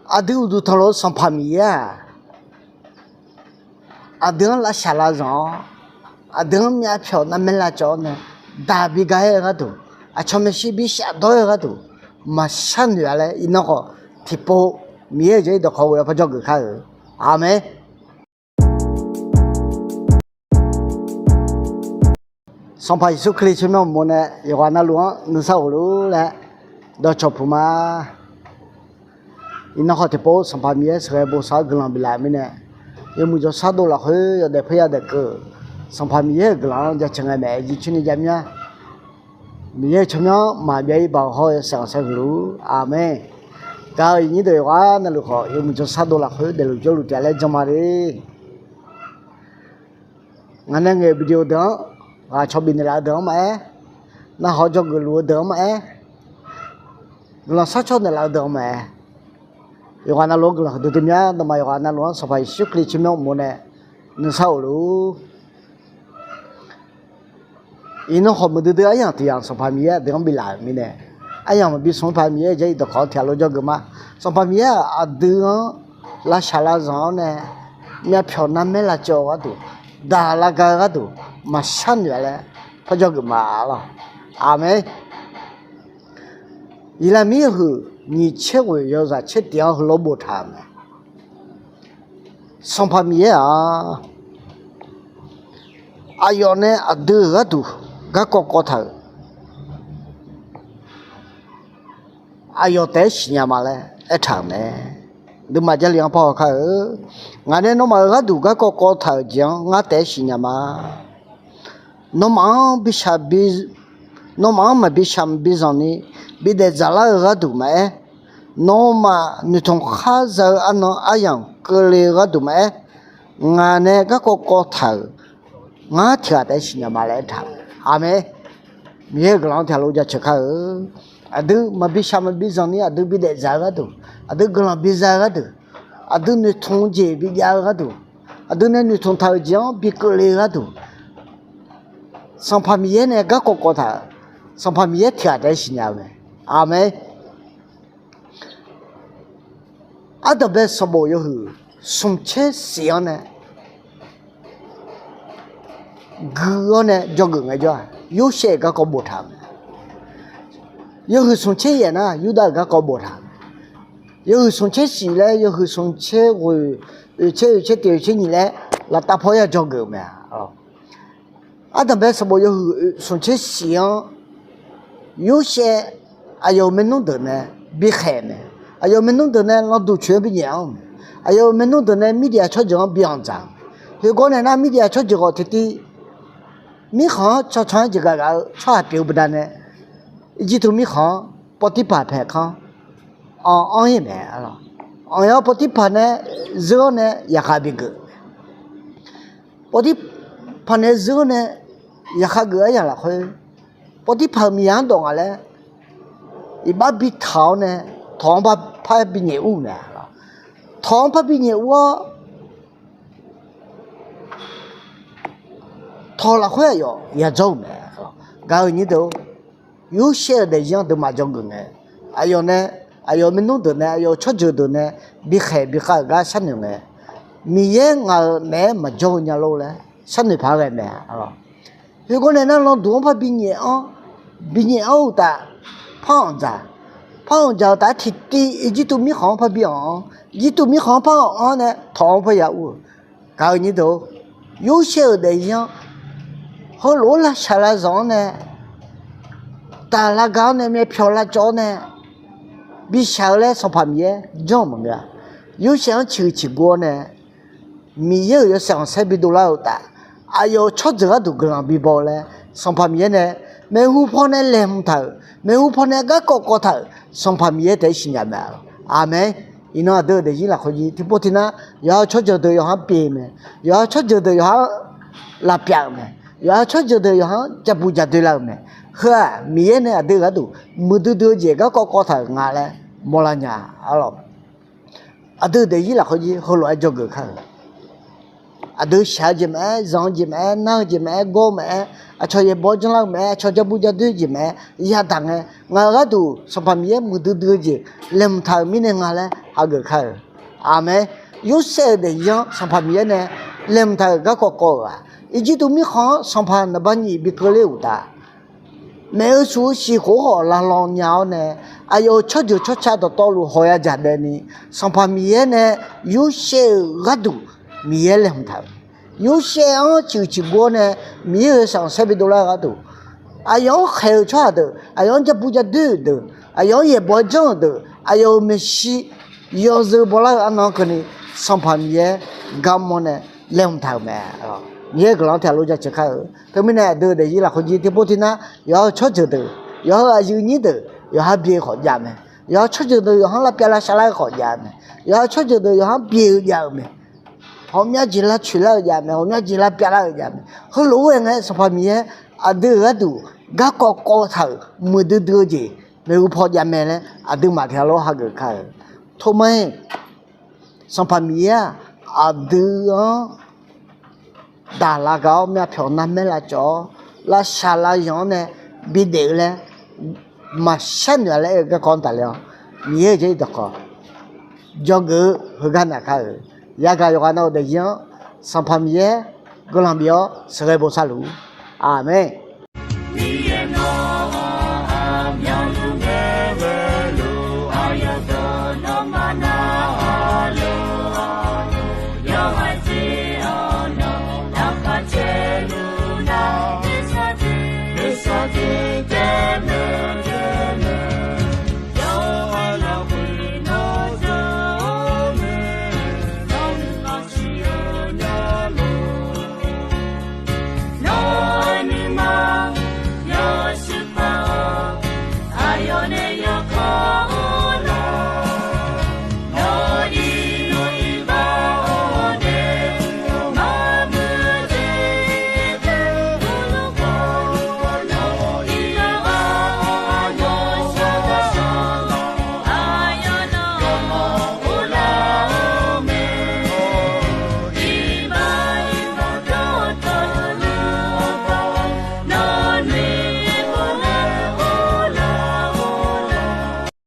adu du thalo samphamia adang la shala zon adang mya phyo na mela cho ne da bi ga ya ga tu a chome shi bi sha do ya ga tu ma shan ya le ino ko tipo mie je do ko ya pha jog ka amen Sampai Yesus Kristus no mone Yohana luang nusa ulu le do chopuma ina ko tipo sampai mie sere bo sa glan bila mine ye mu jo sa do la he ya de phya de ke sampai mie glan ja changa me ji chuni ja mya mie chomya ma bia ba ho ya sang sa lu amen ka ni de wa na lu ko ye mu jo sa do la he de lu jo lu ja le jama re ngane nge video da và cho bình là đỡ mà nó họ cho người lúa đỡ mà là sao cho người là đỡ mà yêu anh luôn là từ tim nhá nó mà yêu anh luôn sao phải sức đi chim nó muốn nè nó sao luôn nó họ mới đưa anh thì anh sao phải mía đỡ bị lại mình nè anh mà bị sao phải mía vậy được họ theo lối cho người mà sao phải mía à đỡ là sao là gió nè mía phiền lắm mấy là cho cái tụ đà là cái tụ mà sanh vậy là phải cho cái mà là amen ý là mi hư ni chết rồi giờ ra chết掉和萝卜汤呢上盘米啊ayo ne adu adu ga ko thở ayo té nhà mà le ở thằng này đừng mà cho liền phò khởi ngày nay nó mà adu ga ko thở chẳng ngã té nhà mà nó mà bị sắm bị zoni bị để zala ra đủ mà nó mà như thằng khá giờ anh nó ai yang cơ lê ra đủ mà ngà này các cô thở ngã thiệt đấy xin mà lại thở amen miếng cái lòng theo lối cho khá adu mà bị sắm bị zoni adu bị để zala đủ adu cái lòng bị zala đủ adu như thằng gì bị zala đủ adu như thằng thở giang bị cơ lê ra đủ sampai mie ne ga ko tha sampai mie thia dai sinya me amen adabe sobo yo hu sumche sia ne gu ne jog ngai jo yu she ga ko bo tha yo hu sumche ye na yu da ga ko bo tha yo hu sumche si le yo hu sumche wo che de ni le la ta pho ya jog me adabe sobo yo sumche sia有些还有没弄的呢，别害呢，还有没弄的呢，老都全不娘，还有没弄的呢，米点出这别样脏，有个呢，那米点出这个天天，米行出穿这个穿标不单呢，一头米行不地盘拍看，昂一买了，昂要不地盘呢，热呢也还别个，不地盘呢热呢也还个样了会。我的朋友样懂啊嘞，一把比头呢，头把怕比业务呢，头怕比业务，头了会有也做呢，搞你都有些的人都嘛做个呢，还有呢，还有没弄的呢，还有出去的呢，比海个啥呢？米也我呢嘛做人路嘞，啥呢怕个呢？如果呢那老多怕比业啊。毕业后的胖子他提的一都没好怕病，一都没好怕呢，糖不要我，搞你都有些的人，和罗拉下来上呢，打那个呢没漂亮照呢，比下来上旁边这么个，有些人吃过呢，没有上300多的，还有吃这个都跟人比包嘞，上旁边呢。没有泡那凉头，没有泡那个锅头，上旁边得新鲜嘛，阿妹，伊那都得伊拉可以，听不听呐？要吃就得要哈白嘛，要吃就得要哈辣白嘛，要吃就得要哈加不加对了嘛，呵，面呢得个都，没得这个锅头伢嘞，没了伢，阿咯，都得伊拉可以后来就个看， adu shajime zongjime nangjime gome achoye bojlame achoje buja dujime yadange ngaga du sampamye mudu duje lem tha mine ngale haga kha ame yuse de yan sampamye ne lem tha ga ko ga iji tu mi kho sampan na bani bi kole uta me su si ho la long nyao ne ayo choju chocha do tolu hoya jade ni sampamye ne yuse gadu miye lem tha有些人就去过呢，米儿上$300个都，啊，要海产的，啊，要这不叫多的，啊，要也不涨的，啊，要没洗，要是不啦，啊，那可能上盘米干么呢，2头嘛，啊，米个两条路就去看，他们呢，都的伊拉好几天不听呢，要吃着的，要有你的，要还别好家们，要吃着的，要还那别啦下来好家们，要吃着的，要还别家们。họ nhớ chỉ là chuyện là gì mà họ nhớ chỉ là biết là gì mà họ lúa này sao phải mía đưa ở đâu gác có thở mưa đưa gì nếu phò gì mà này đưa mà theo lối hàng cái thôi mấy sao phải mía đưa đã là cái mà phiền nằm là cho là sao là giống này bị để là mà sinh ra lại cái con ta liền mía gì đó có do cái hơi nào cái yaga yoga no de yan sampamye golambio sere bo salu amen